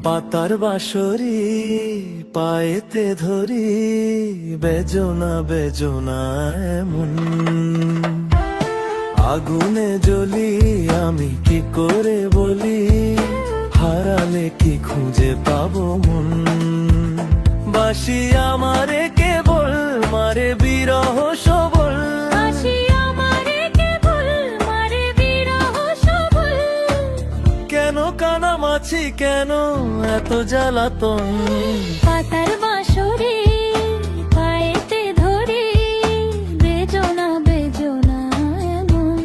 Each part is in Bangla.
পাতার বাঁশরি পায়েতে ধরি, বেজনা বেজনা এমন। আগুনে জ্বলি আমি কি করে বলি, হারালে কি খুঁজে পাবো মন। বাসি আমারে কেবল মারে বিরহ সবল, কেন কানামাছি কেন এত জ্বালাতন। পাতার বাঁশরি পায়েতে ধরি, বেজনা বেজনা এমন।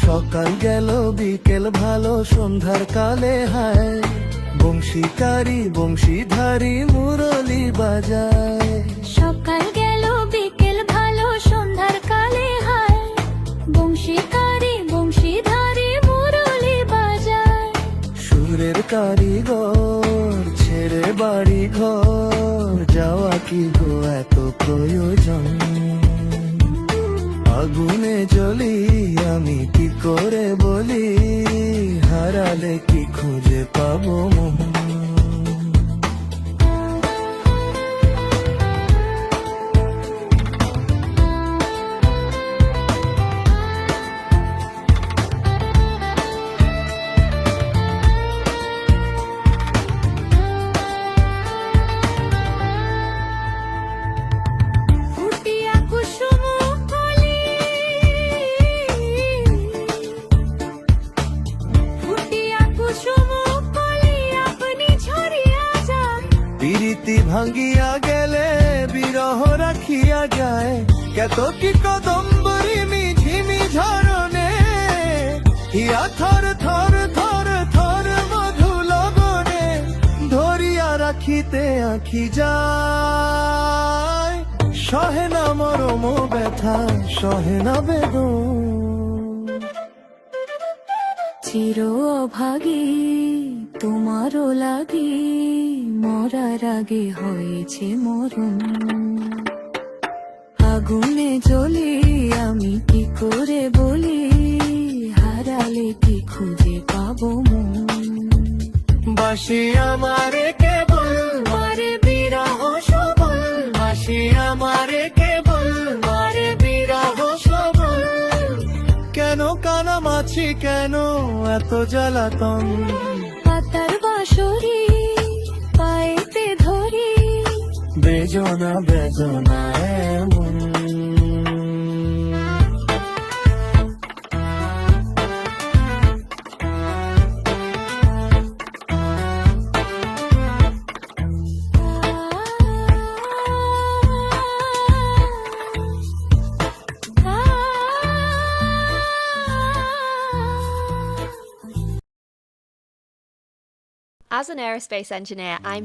সকাল গেল বিকেল ভালো সন্ধ্যার কালে হায়, বংশীকারী বংশীধারী মুরলি বাজায়। সকাল গেল বিকেল ভালো সন্ধ্যার কালে হায়, বংশীকারী বংশীধারী মুরলি বাজায়। সুরের কারিগর ছেড়ে বাড়ি ঘর, যাওয়া কি গো এত প্রয়োজন। আগুনে জ্বলি আমি কি করে বলি, হারালে কি খুঁজে পাবো মন। ফুটিয়া কুসুম কলি, ফুটিয়া কুসুম কলি আপনি ঝরিয়া যান। প্রীতি ভাঙ্গিয়া গেলে বিরহ রাখিয়া যায়, কত কি কদম্বরি মিঝিমি ঝরনে, হিয়া থর থর থর থর মধু লগনে, ধরিয়া রাখিতে আঁখি যায়। সহে না মরম ব্যথা সহে না বেদন। চির অভাগী তোমারও লাগি, মরার আগে হয়েছে মরণ। আগুনে জ্বলি আমি কি করে বলি, হারালে কি খুঁজে পাবো মন। বাসি আমারে কেবল মারে বিরহ সবল, বাসি আমারে কেবল মারে বিরহ সবল, কেন কানামাছি কেন এত জ্বালাতন। পাতার বাঁশরি পায়েতে ধরি, বেজনা বেজনা এমন। As an aerospace engineer, I'm